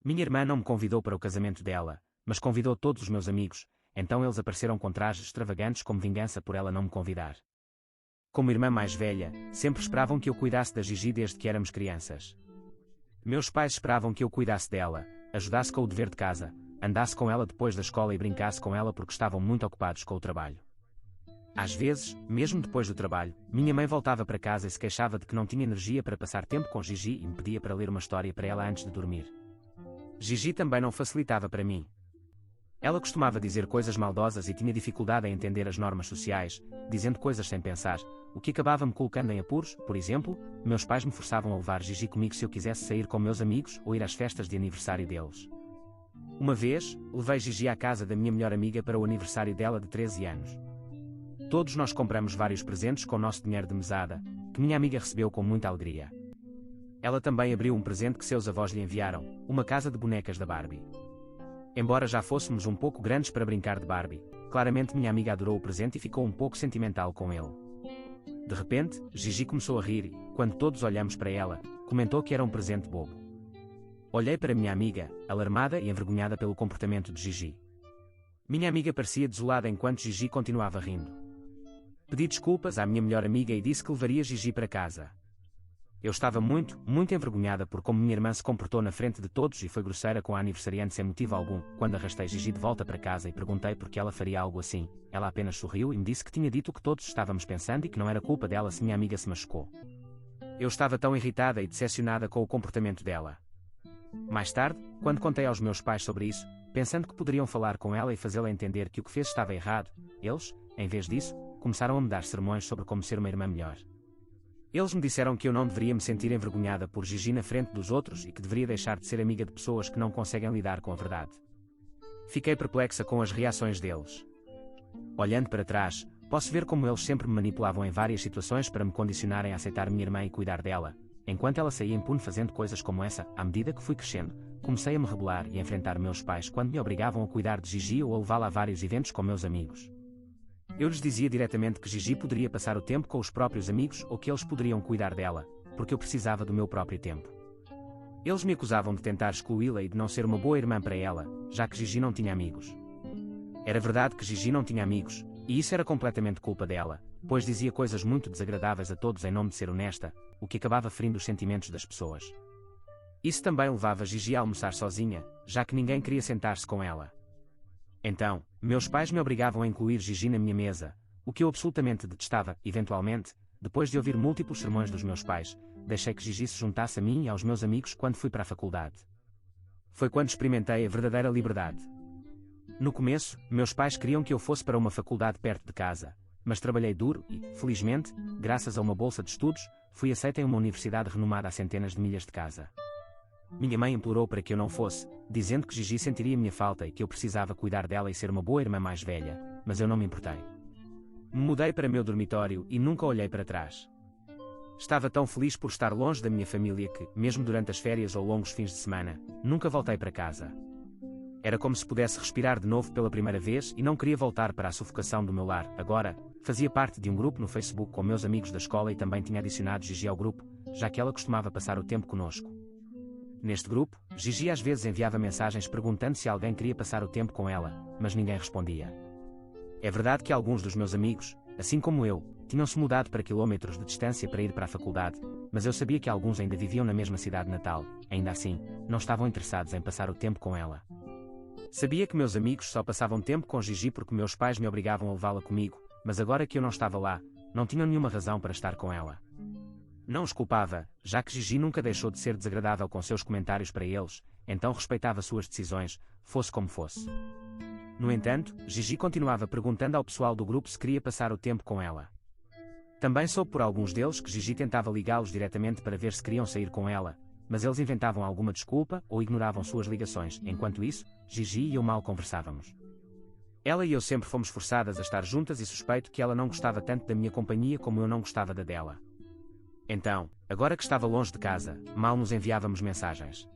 Minha irmã não me convidou para o casamento dela, mas convidou todos os meus amigos, então eles apareceram com trajes extravagantes como vingança por ela não me convidar. Como irmã mais velha, sempre esperavam que eu cuidasse da Gigi desde que éramos crianças. Meus pais esperavam que eu cuidasse dela, ajudasse com o dever de casa, andasse com ela depois da escola e brincasse com ela porque estavam muito ocupados com o trabalho. Às vezes, mesmo depois do trabalho, minha mãe voltava para casa e se queixava de que não tinha energia para passar tempo com Gigi e me pedia para ler uma história para ela antes de dormir. Gigi também não facilitava para mim. Ela costumava dizer coisas maldosas e tinha dificuldade em entender as normas sociais, dizendo coisas sem pensar, o que acabava me colocando em apuros. Por exemplo, meus pais me forçavam a levar Gigi comigo se eu quisesse sair com meus amigos ou ir às festas de aniversário deles. Uma vez, levei Gigi à casa da minha melhor amiga para o aniversário dela de 13 anos. Todos nós compramos vários presentes com o nosso dinheiro de mesada, que minha amiga recebeu com muita alegria. Ela também abriu um presente que seus avós lhe enviaram, uma casa de bonecas da Barbie. Embora já fôssemos um pouco grandes para brincar de Barbie, claramente minha amiga adorou o presente e ficou um pouco sentimental com ele. De repente, Gigi começou a rir e, quando todos olhamos para ela, comentou que era um presente bobo. Olhei para minha amiga, alarmada e envergonhada pelo comportamento de Gigi. Minha amiga parecia desolada enquanto Gigi continuava rindo. Pedi desculpas à minha melhor amiga e disse que levaria Gigi para casa. Eu estava muito envergonhada por como minha irmã se comportou na frente de todos e foi grosseira com a aniversariante sem motivo algum. Quando arrastei Gigi de volta para casa e perguntei por que ela faria algo assim, ela apenas sorriu e me disse que tinha dito o que todos estávamos pensando e que não era culpa dela se minha amiga se machucou. Eu estava tão irritada e decepcionada com o comportamento dela. Mais tarde, quando contei aos meus pais sobre isso, pensando que poderiam falar com ela e fazê-la entender que o que fez estava errado, eles, em vez disso, começaram a me dar sermões sobre como ser uma irmã melhor. Eles me disseram que eu não deveria me sentir envergonhada por Gigi na frente dos outros e que deveria deixar de ser amiga de pessoas que não conseguem lidar com a verdade. Fiquei perplexa com as reações deles. Olhando para trás, posso ver como eles sempre me manipulavam em várias situações para me condicionarem a aceitar minha irmã e cuidar dela. Enquanto ela saía impune fazendo coisas como essa, à medida que fui crescendo, comecei a me rebelar e a enfrentar meus pais quando me obrigavam a cuidar de Gigi ou a levá-la a vários eventos com meus amigos. Eu lhes dizia diretamente que Gigi poderia passar o tempo com os próprios amigos ou que eles poderiam cuidar dela, porque eu precisava do meu próprio tempo. Eles me acusavam de tentar excluí-la e de não ser uma boa irmã para ela, já que Gigi não tinha amigos. Era verdade que Gigi não tinha amigos, e isso era completamente culpa dela, pois dizia coisas muito desagradáveis a todos em nome de ser honesta, o que acabava ferindo os sentimentos das pessoas. Isso também levava Gigi a almoçar sozinha, já que ninguém queria sentar-se com ela. Então, meus pais me obrigavam a incluir Gigi na minha mesa, o que eu absolutamente detestava. Eventualmente, depois de ouvir múltiplos sermões dos meus pais, deixei que Gigi se juntasse a mim e aos meus amigos quando fui para a faculdade. Foi quando experimentei a verdadeira liberdade. No começo, meus pais queriam que eu fosse para uma faculdade perto de casa, mas trabalhei duro e, felizmente, graças a uma bolsa de estudos, fui aceita em uma universidade renomada a centenas de milhas de casa. Minha mãe implorou para que eu não fosse, dizendo que Gigi sentiria minha falta e que eu precisava cuidar dela e ser uma boa irmã mais velha, mas eu não me importei. Me mudei para meu dormitório e nunca olhei para trás. Estava tão feliz por estar longe da minha família que, mesmo durante as férias ou longos fins de semana, nunca voltei para casa. Era como se pudesse respirar de novo pela primeira vez e não queria voltar para a sufocação do meu lar. Agora, fazia parte de um grupo no Facebook com meus amigos da escola e também tinha adicionado Gigi ao grupo, já que ela costumava passar o tempo conosco. Neste grupo, Gigi às vezes enviava mensagens perguntando se alguém queria passar o tempo com ela, mas ninguém respondia. É verdade que alguns dos meus amigos, assim como eu, tinham-se mudado para quilómetros de distância para ir para a faculdade, mas eu sabia que alguns ainda viviam na mesma cidade natal, ainda assim, não estavam interessados em passar o tempo com ela. Sabia que meus amigos só passavam tempo com Gigi porque meus pais me obrigavam a levá-la comigo, mas agora que eu não estava lá, não tinham nenhuma razão para estar com ela. Não os culpava, já que Gigi nunca deixou de ser desagradável com seus comentários para eles, então respeitava suas decisões, fosse como fosse. No entanto, Gigi continuava perguntando ao pessoal do grupo se queria passar o tempo com ela. Também soube por alguns deles que Gigi tentava ligá-los diretamente para ver se queriam sair com ela, mas eles inventavam alguma desculpa ou ignoravam suas ligações. Enquanto isso, Gigi e eu mal conversávamos. Ela e eu sempre fomos forçadas a estar juntas e suspeito que ela não gostava tanto da minha companhia como eu não gostava da dela. Então, agora que estava longe de casa, mal nos enviávamos mensagens.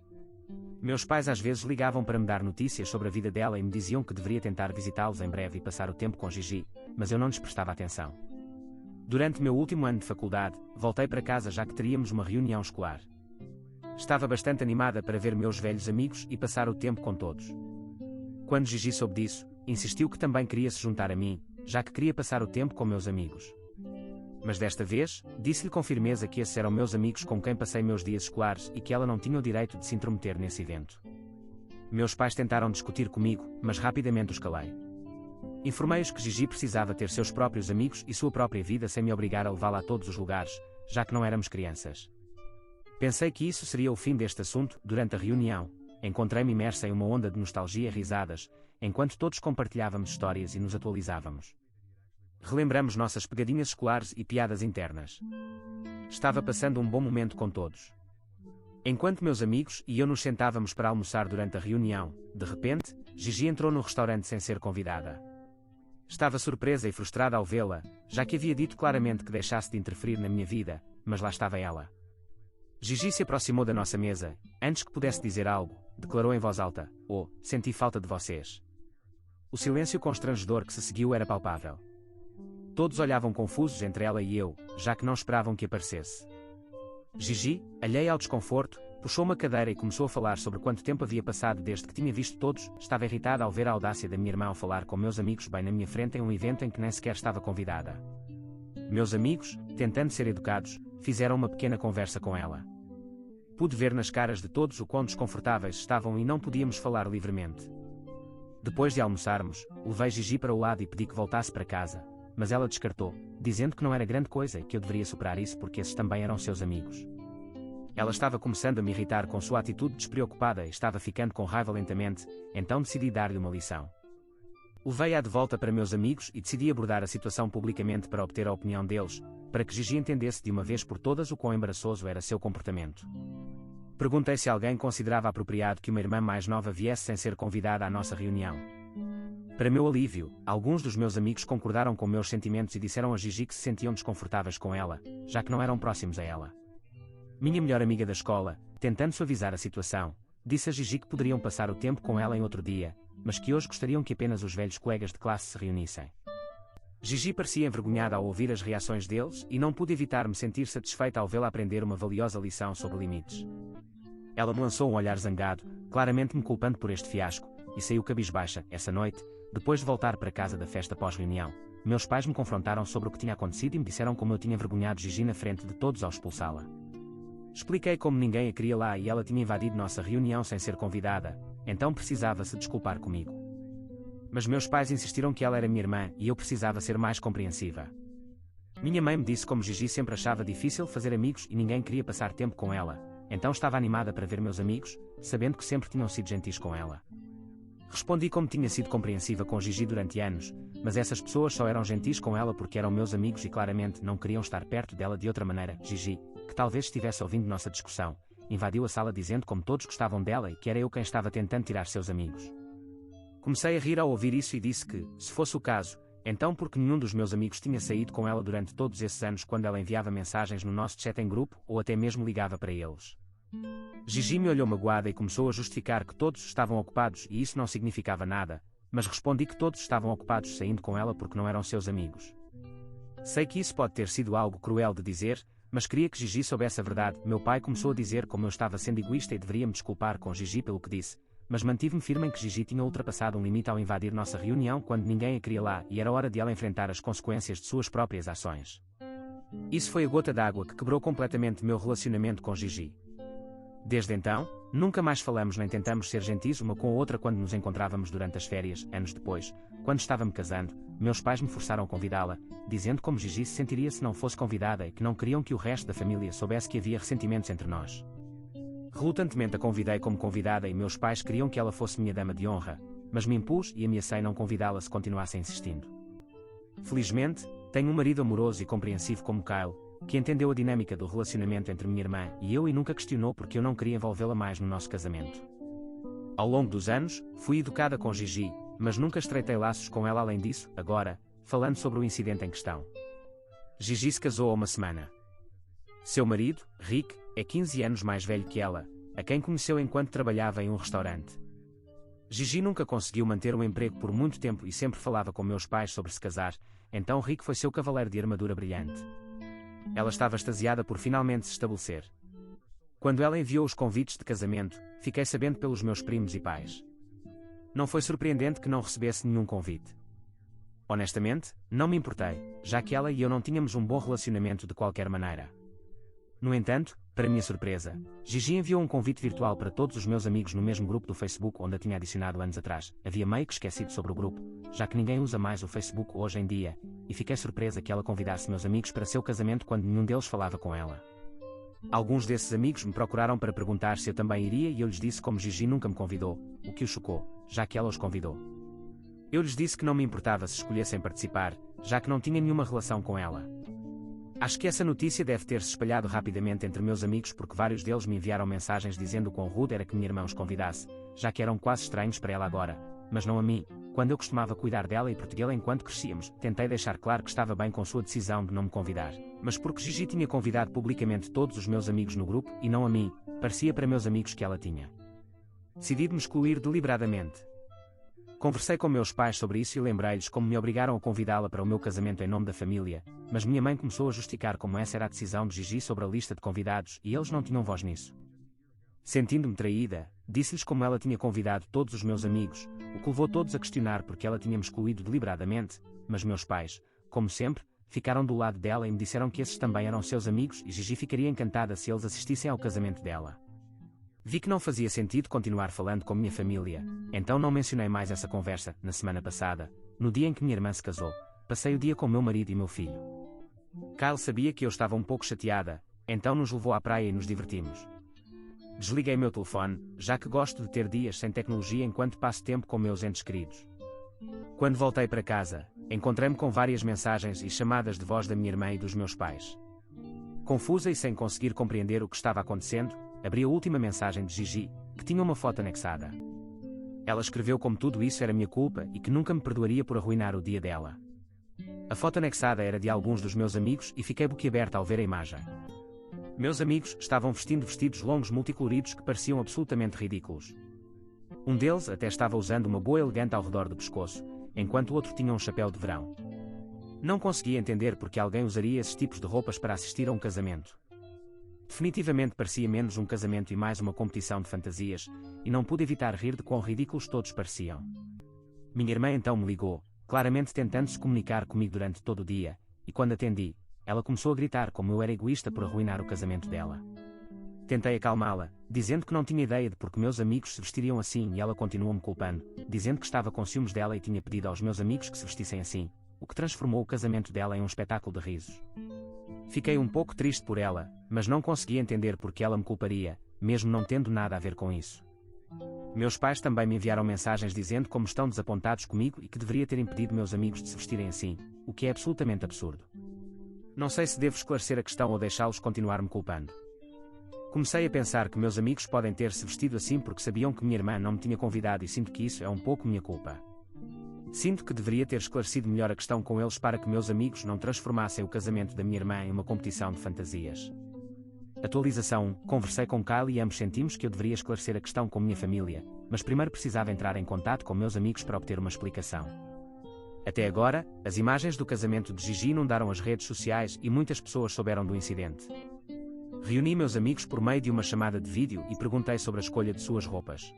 Meus pais às vezes ligavam para me dar notícias sobre a vida dela e me diziam que deveria tentar visitá-los em breve e passar o tempo com Gigi, mas eu não lhes prestava atenção. Durante meu último ano de faculdade, voltei para casa já que teríamos uma reunião escolar. Estava bastante animada para ver meus velhos amigos e passar o tempo com todos. Quando Gigi soube disso, insistiu que também queria se juntar a mim, já que queria passar o tempo com meus amigos. Mas desta vez, disse-lhe com firmeza que esses eram meus amigos com quem passei meus dias escolares e que ela não tinha o direito de se intrometer nesse evento. Meus pais tentaram discutir comigo, mas rapidamente os calei. Informei-os que Gigi precisava ter seus próprios amigos e sua própria vida sem me obrigar a levá-la a todos os lugares, já que não éramos crianças. Pensei que isso seria o fim deste assunto. Durante a reunião, encontrei-me imersa em uma onda de nostalgia e risadas, enquanto todos compartilhávamos histórias e nos atualizávamos. Relembramos nossas pegadinhas escolares e piadas internas. Estava passando um bom momento com todos. Enquanto meus amigos e eu nos sentávamos para almoçar durante a reunião, de repente, Gigi entrou no restaurante sem ser convidada. Estava surpresa e frustrada ao vê-la, já que havia dito claramente que deixasse de interferir na minha vida, mas lá estava ela. Gigi se aproximou da nossa mesa. Antes que pudesse dizer algo, declarou em voz alta: "Oh, senti falta de vocês." O silêncio constrangedor que se seguiu era palpável. Todos olhavam confusos entre ela e eu, já que não esperavam que aparecesse. Gigi, alheia ao desconforto, puxou uma cadeira e começou a falar sobre quanto tempo havia passado desde que tinha visto todos. Estava irritada ao ver a audácia da minha irmã ao falar com meus amigos bem na minha frente em um evento em que nem sequer estava convidada. Meus amigos, tentando ser educados, fizeram uma pequena conversa com ela. Pude ver nas caras de todos o quão desconfortáveis estavam e não podíamos falar livremente. Depois de almoçarmos, levei Gigi para o lado e pedi que voltasse para casa, mas ela descartou, dizendo que não era grande coisa e que eu deveria superar isso porque esses também eram seus amigos. Ela estava começando a me irritar com sua atitude despreocupada e estava ficando com raiva lentamente, então decidi dar-lhe uma lição. Levei-a de volta para meus amigos e decidi abordar a situação publicamente para obter a opinião deles, para que Gigi entendesse de uma vez por todas o quão embaraçoso era seu comportamento. Perguntei se alguém considerava apropriado que uma irmã mais nova viesse sem ser convidada à nossa reunião. Para meu alívio, alguns dos meus amigos concordaram com meus sentimentos e disseram a Gigi que se sentiam desconfortáveis com ela, já que não eram próximos a ela. Minha melhor amiga da escola, tentando suavizar a situação, disse a Gigi que poderiam passar o tempo com ela em outro dia, mas que hoje gostariam que apenas os velhos colegas de classe se reunissem. Gigi parecia envergonhada ao ouvir as reações deles e não pude evitar me sentir satisfeita ao vê-la aprender uma valiosa lição sobre limites. Ela me lançou um olhar zangado, claramente me culpando por este fiasco, e saiu cabisbaixa. Essa noite, depois de voltar para casa da festa pós-reunião, meus pais me confrontaram sobre o que tinha acontecido e me disseram como eu tinha envergonhado Gigi na frente de todos ao expulsá-la. Expliquei como ninguém a queria lá e ela tinha invadido nossa reunião sem ser convidada, então precisava se desculpar comigo. Mas meus pais insistiram que ela era minha irmã e eu precisava ser mais compreensiva. Minha mãe me disse como Gigi sempre achava difícil fazer amigos e ninguém queria passar tempo com ela, então estava animada para ver meus amigos, sabendo que sempre tinham sido gentis com ela. Respondi como tinha sido compreensiva com Gigi durante anos, mas essas pessoas só eram gentis com ela porque eram meus amigos e claramente não queriam estar perto dela de outra maneira. Gigi, que talvez estivesse ouvindo nossa discussão, invadiu a sala dizendo como todos gostavam dela e que era eu quem estava tentando tirar seus amigos. Comecei a rir ao ouvir isso e disse que, se fosse o caso, então porque nenhum dos meus amigos tinha saído com ela durante todos esses anos quando ela enviava mensagens no nosso chat em grupo ou até mesmo ligava para eles. Gigi me olhou magoada e começou a justificar que todos estavam ocupados e isso não significava nada, mas respondi que todos estavam ocupados saindo com ela porque não eram seus amigos. Sei que isso pode ter sido algo cruel de dizer, mas queria que Gigi soubesse a verdade. Meu pai começou a dizer como eu estava sendo egoísta e deveria me desculpar com Gigi pelo que disse, mas mantive-me firme em que Gigi tinha ultrapassado um limite ao invadir nossa reunião quando ninguém a queria lá e era hora de ela enfrentar as consequências de suas próprias ações. Isso foi a gota d'água que quebrou completamente meu relacionamento com Gigi. Desde então, nunca mais falamos nem tentamos ser gentis uma com a outra quando nos encontrávamos durante as férias. Anos depois, quando estava me casando, meus pais me forçaram a convidá-la, dizendo como Gigi se sentiria se não fosse convidada e que não queriam que o resto da família soubesse que havia ressentimentos entre nós. Relutantemente a convidei como convidada e meus pais queriam que ela fosse minha dama de honra, mas me impus e ameacei não convidá-la se continuasse insistindo. Felizmente, tenho um marido amoroso e compreensivo como Kyle, que entendeu a dinâmica do relacionamento entre minha irmã e eu e nunca questionou porque eu não queria envolvê-la mais no nosso casamento. Ao longo dos anos, fui educada com Gigi, mas nunca estreitei laços com ela além disso. Agora, falando sobre o incidente em questão. Gigi se casou há uma semana. Seu marido, Rick, é 15 anos mais velho que ela, a quem conheceu enquanto trabalhava em um restaurante. Gigi nunca conseguiu manter um emprego por muito tempo e sempre falava com meus pais sobre se casar, então Rick foi seu cavaleiro de armadura brilhante. Ela estava extasiada por finalmente se estabelecer. Quando ela enviou os convites de casamento, fiquei sabendo pelos meus primos e pais. Não foi surpreendente que não recebesse nenhum convite. Honestamente, não me importei, já que ela e eu não tínhamos um bom relacionamento de qualquer maneira. No entanto, para minha surpresa, Gigi enviou um convite virtual para todos os meus amigos no mesmo grupo do Facebook onde a tinha adicionado anos atrás. Havia meio que esquecido sobre o grupo, já que ninguém usa mais o Facebook hoje em dia, e fiquei surpresa que ela convidasse meus amigos para seu casamento quando nenhum deles falava com ela. Alguns desses amigos me procuraram para perguntar se eu também iria e eu lhes disse como Gigi nunca me convidou, o que os chocou, já que ela os convidou. Eu lhes disse que não me importava se escolhessem participar, já que não tinha nenhuma relação com ela. Acho que essa notícia deve ter se espalhado rapidamente entre meus amigos porque vários deles me enviaram mensagens dizendo quão rude era que minha irmã os convidasse, já que eram quase estranhos para ela agora, mas não a mim. Quando eu costumava cuidar dela e protegê-la enquanto crescíamos, tentei deixar claro que estava bem com sua decisão de não me convidar. Mas porque Gigi tinha convidado publicamente todos os meus amigos no grupo, e não a mim, parecia para meus amigos que ela tinha decidido me excluir deliberadamente. Conversei com meus pais sobre isso e lembrei-lhes como me obrigaram a convidá-la para o meu casamento em nome da família, mas minha mãe começou a justificar como essa era a decisão de Gigi sobre a lista de convidados e eles não tinham voz nisso. Sentindo-me traída, disse-lhes como ela tinha convidado todos os meus amigos, o que levou todos a questionar porque ela tinha me excluído deliberadamente, mas meus pais, como sempre, ficaram do lado dela e me disseram que esses também eram seus amigos e Gigi ficaria encantada se eles assistissem ao casamento dela. Vi que não fazia sentido continuar falando com minha família, então não mencionei mais essa conversa. Na semana passada, no dia em que minha irmã se casou, passei o dia com meu marido e meu filho. Kyle sabia que eu estava um pouco chateada, então nos levou à praia e nos divertimos. Desliguei meu telefone, já que gosto de ter dias sem tecnologia enquanto passo tempo com meus entes queridos. Quando voltei para casa, encontrei-me com várias mensagens e chamadas de voz da minha irmã e dos meus pais. Confusa e sem conseguir compreender o que estava acontecendo, abri a última mensagem de Gigi, que tinha uma foto anexada. Ela escreveu como tudo isso era minha culpa e que nunca me perdoaria por arruinar o dia dela. A foto anexada era de alguns dos meus amigos e fiquei boquiaberta ao ver a imagem. Meus amigos estavam vestindo vestidos longos multicoloridos que pareciam absolutamente ridículos. Um deles até estava usando uma boa elegante ao redor do pescoço, enquanto o outro tinha um chapéu de verão. Não conseguia entender porque alguém usaria esses tipos de roupas para assistir a um casamento. Definitivamente parecia menos um casamento e mais uma competição de fantasias, e não pude evitar rir de quão ridículos todos pareciam. Minha irmã então me ligou, claramente tentando se comunicar comigo durante todo o dia, e quando atendi, ela começou a gritar como eu era egoísta por arruinar o casamento dela. Tentei acalmá-la, dizendo que não tinha ideia de porque meus amigos se vestiriam assim e ela continuou-me culpando, dizendo que estava com ciúmes dela e tinha pedido aos meus amigos que se vestissem assim, o que transformou o casamento dela em um espetáculo de risos. Fiquei um pouco triste por ela, mas não conseguia entender porque ela me culparia, mesmo não tendo nada a ver com isso. Meus pais também me enviaram mensagens dizendo como estão desapontados comigo e que deveria ter impedido meus amigos de se vestirem assim, o que é absolutamente absurdo. Não sei se devo esclarecer a questão ou deixá-los continuar me culpando. Comecei a pensar que meus amigos podem ter se vestido assim porque sabiam que minha irmã não me tinha convidado e sinto que isso é um pouco minha culpa. Sinto que deveria ter esclarecido melhor a questão com eles para que meus amigos não transformassem o casamento da minha irmã em uma competição de fantasias. Atualização 1. Conversei com Kyle e ambos sentimos que eu deveria esclarecer a questão com minha família, mas primeiro precisava entrar em contato com meus amigos para obter uma explicação. Até agora, as imagens do casamento de Gigi inundaram as redes sociais e muitas pessoas souberam do incidente. Reuni meus amigos por meio de uma chamada de vídeo e perguntei sobre a escolha de suas roupas.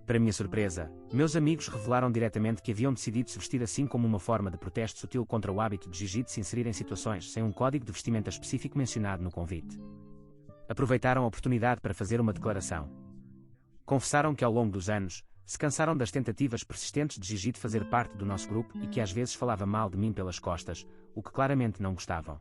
Para minha surpresa, meus amigos revelaram diretamente que haviam decidido se vestir assim como uma forma de protesto sutil contra o hábito de Gigi de se inserir em situações sem um código de vestimenta específico mencionado no convite. Aproveitaram a oportunidade para fazer uma declaração. Confessaram que ao longo dos anos, se cansaram das tentativas persistentes de Gigi de fazer parte do nosso grupo e que às vezes falava mal de mim pelas costas, o que claramente não gostavam.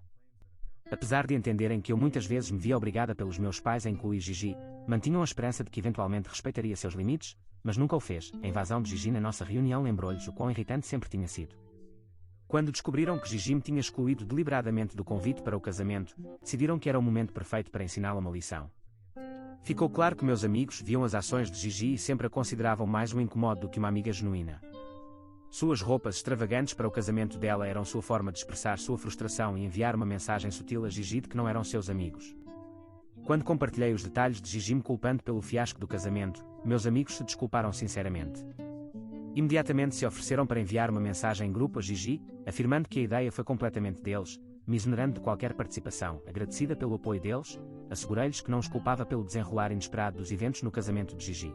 Apesar de entenderem que eu muitas vezes me via obrigada pelos meus pais a incluir Gigi, mantinham a esperança de que eventualmente respeitaria seus limites, mas nunca o fez. A invasão de Gigi na nossa reunião lembrou-lhes o quão irritante sempre tinha sido. Quando descobriram que Gigi me tinha excluído deliberadamente do convite para o casamento, decidiram que era o momento perfeito para ensiná-la uma lição. Ficou claro que meus amigos viam as ações de Gigi e sempre a consideravam mais um incomodo do que uma amiga genuína. Suas roupas extravagantes para o casamento dela eram sua forma de expressar sua frustração e enviar uma mensagem sutil a Gigi de que não eram seus amigos. Quando compartilhei os detalhes de Gigi me culpando pelo fiasco do casamento, meus amigos se desculparam sinceramente. Imediatamente se ofereceram para enviar uma mensagem em grupo a Gigi, afirmando que a ideia foi completamente deles, me exonerando de qualquer participação. Agradecida pelo apoio deles, assegurei-lhes que não os culpava pelo desenrolar inesperado dos eventos no casamento de Gigi.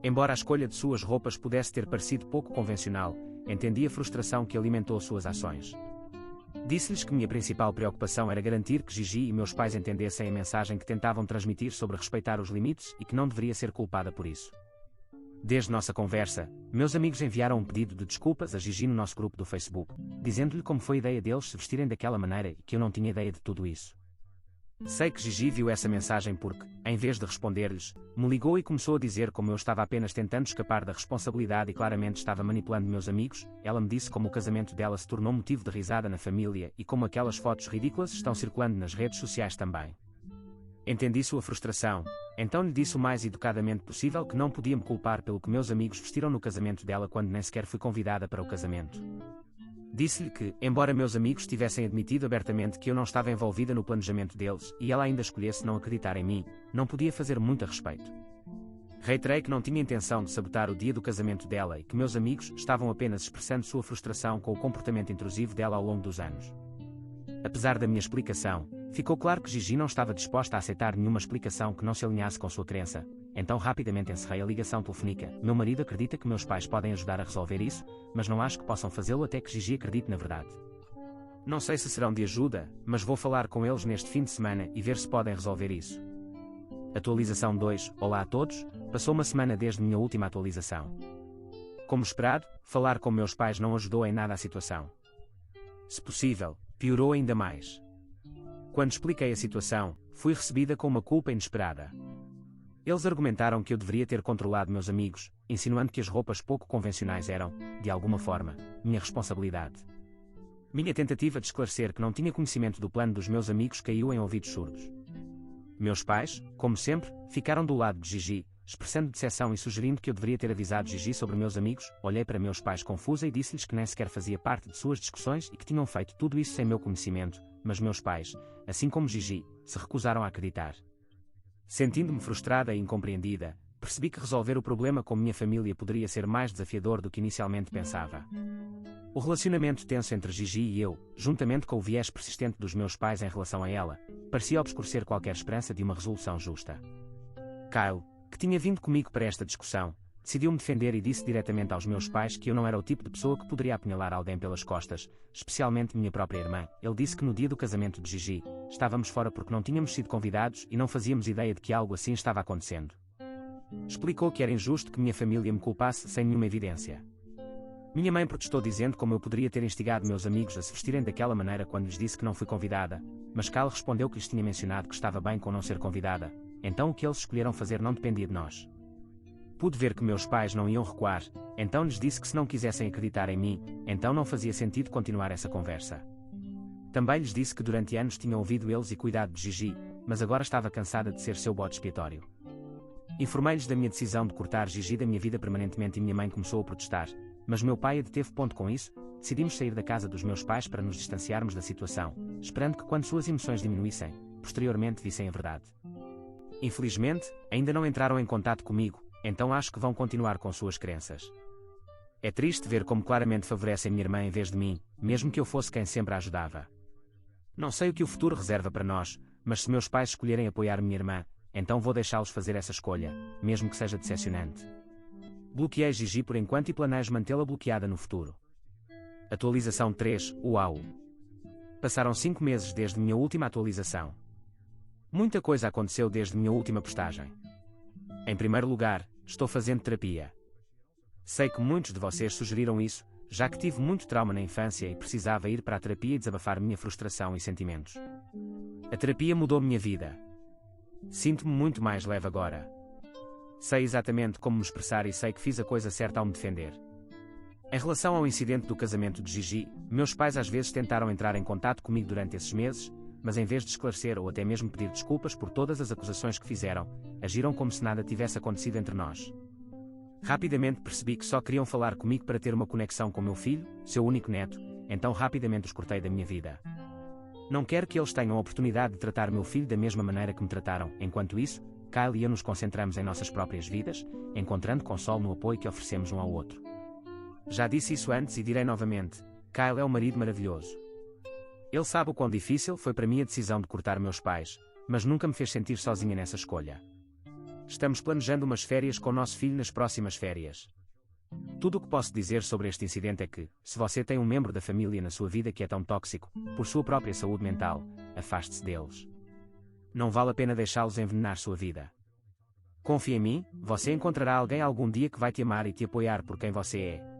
Embora a escolha de suas roupas pudesse ter parecido pouco convencional, entendi a frustração que alimentou suas ações. Disse-lhes que minha principal preocupação era garantir que Gigi e meus pais entendessem a mensagem que tentavam transmitir sobre respeitar os limites e que não deveria ser culpada por isso. Desde nossa conversa, meus amigos enviaram um pedido de desculpas a Gigi no nosso grupo do Facebook, dizendo-lhe como foi ideia deles se vestirem daquela maneira e que eu não tinha ideia de tudo isso. Sei que Gigi viu essa mensagem porque, em vez de responder-lhes, me ligou e começou a dizer como eu estava apenas tentando escapar da responsabilidade e claramente estava manipulando meus amigos. Ela me disse como o casamento dela se tornou motivo de risada na família e como aquelas fotos ridículas estão circulando nas redes sociais também. Entendi sua frustração, então lhe disse o mais educadamente possível que não podia me culpar pelo que meus amigos vestiram no casamento dela quando nem sequer fui convidada para o casamento. Disse-lhe que, embora meus amigos tivessem admitido abertamente que eu não estava envolvida no planejamento deles e ela ainda escolhesse não acreditar em mim, não podia fazer muito a respeito. Reiterei que não tinha intenção de sabotar o dia do casamento dela e que meus amigos estavam apenas expressando sua frustração com o comportamento intrusivo dela ao longo dos anos. Apesar da minha explicação, ficou claro que Gigi não estava disposta a aceitar nenhuma explicação que não se alinhasse com sua crença, então rapidamente encerrei a ligação telefônica. Meu marido acredita que meus pais podem ajudar a resolver isso, mas não acho que possam fazê-lo até que Gigi acredite na verdade. Não sei se serão de ajuda, mas vou falar com eles neste fim de semana e ver se podem resolver isso. Atualização 2. Olá a todos, passou uma semana desde minha última atualização. Como esperado, falar com meus pais não ajudou em nada a situação. Se possível, piorou ainda mais. Quando expliquei a situação, fui recebida com uma culpa inesperada. Eles argumentaram que eu deveria ter controlado meus amigos, insinuando que as roupas pouco convencionais eram, de alguma forma, minha responsabilidade. Minha tentativa de esclarecer que não tinha conhecimento do plano dos meus amigos caiu em ouvidos surdos. Meus pais, como sempre, ficaram do lado de Gigi, expressando decepção e sugerindo que eu deveria ter avisado Gigi sobre meus amigos. Olhei para meus pais confusa e disse-lhes que nem sequer fazia parte de suas discussões e que tinham feito tudo isso sem meu conhecimento, mas meus pais, assim como Gigi, se recusaram a acreditar. Sentindo-me frustrada e incompreendida, percebi que resolver o problema com minha família poderia ser mais desafiador do que inicialmente pensava. O relacionamento tenso entre Gigi e eu, juntamente com o viés persistente dos meus pais em relação a ela, parecia obscurecer qualquer esperança de uma resolução justa. Kyle, que tinha vindo comigo para esta discussão, decidiu-me defender e disse diretamente aos meus pais que eu não era o tipo de pessoa que poderia apunhalar alguém pelas costas, especialmente minha própria irmã. Ele disse que no dia do casamento de Gigi, estávamos fora porque não tínhamos sido convidados e não fazíamos ideia de que algo assim estava acontecendo. Explicou que era injusto que minha família me culpasse sem nenhuma evidência. Minha mãe protestou dizendo como eu poderia ter instigado meus amigos a se vestirem daquela maneira quando lhes disse que não fui convidada, mas Kyle respondeu que lhes tinha mencionado que estava bem com não ser convidada, então o que eles escolheram fazer não dependia de nós. Pude ver que meus pais não iam recuar, então lhes disse que se não quisessem acreditar em mim, então não fazia sentido continuar essa conversa. Também lhes disse que durante anos tinha ouvido eles e cuidado de Gigi, mas agora estava cansada de ser seu bode expiatório. Informei-lhes da minha decisão de cortar Gigi da minha vida permanentemente e minha mãe começou a protestar, mas meu pai a deteve. Com isso, decidimos sair da casa dos meus pais para nos distanciarmos da situação, esperando que quando suas emoções diminuíssem, posteriormente vissem a verdade. Infelizmente, ainda não entraram em contato comigo, então acho que vão continuar com suas crenças. É triste ver como claramente favorecem minha irmã em vez de mim, mesmo que eu fosse quem sempre a ajudava. Não sei o que o futuro reserva para nós, mas se meus pais escolherem apoiar minha irmã, então vou deixá-los fazer essa escolha, mesmo que seja decepcionante. Bloqueei Gigi por enquanto e planejo mantê-la bloqueada no futuro. Atualização 3. Uau! Passaram 5 meses desde minha última atualização. Muita coisa aconteceu desde minha última postagem. Em primeiro lugar, estou fazendo terapia. Sei que muitos de vocês sugeriram isso, já que tive muito trauma na infância e precisava ir para a terapia e desabafar minha frustração e sentimentos. A terapia mudou minha vida. Sinto-me muito mais leve agora. Sei exatamente como me expressar e sei que fiz a coisa certa ao me defender. Em relação ao incidente do casamento de Gigi, meus pais às vezes tentaram entrar em contato comigo durante esses meses, mas em vez de esclarecer ou até mesmo pedir desculpas por todas as acusações que fizeram, agiram como se nada tivesse acontecido entre nós. Rapidamente percebi que só queriam falar comigo para ter uma conexão com meu filho, seu único neto, então rapidamente os cortei da minha vida. Não quero que eles tenham a oportunidade de tratar meu filho da mesma maneira que me trataram. Enquanto isso, Kyle e eu nos concentramos em nossas próprias vidas, encontrando consolo no apoio que oferecemos um ao outro. Já disse isso antes e direi novamente, Kyle é um marido maravilhoso. Ele sabe o quão difícil foi para mim a decisão de cortar meus pais, mas nunca me fez sentir sozinha nessa escolha. Estamos planejando umas férias com o nosso filho nas próximas férias. Tudo o que posso dizer sobre este incidente é que, se você tem um membro da família na sua vida que é tão tóxico, por sua própria saúde mental, afaste-se deles. Não vale a pena deixá-los envenenar sua vida. Confie em mim, você encontrará alguém algum dia que vai te amar e te apoiar por quem você é.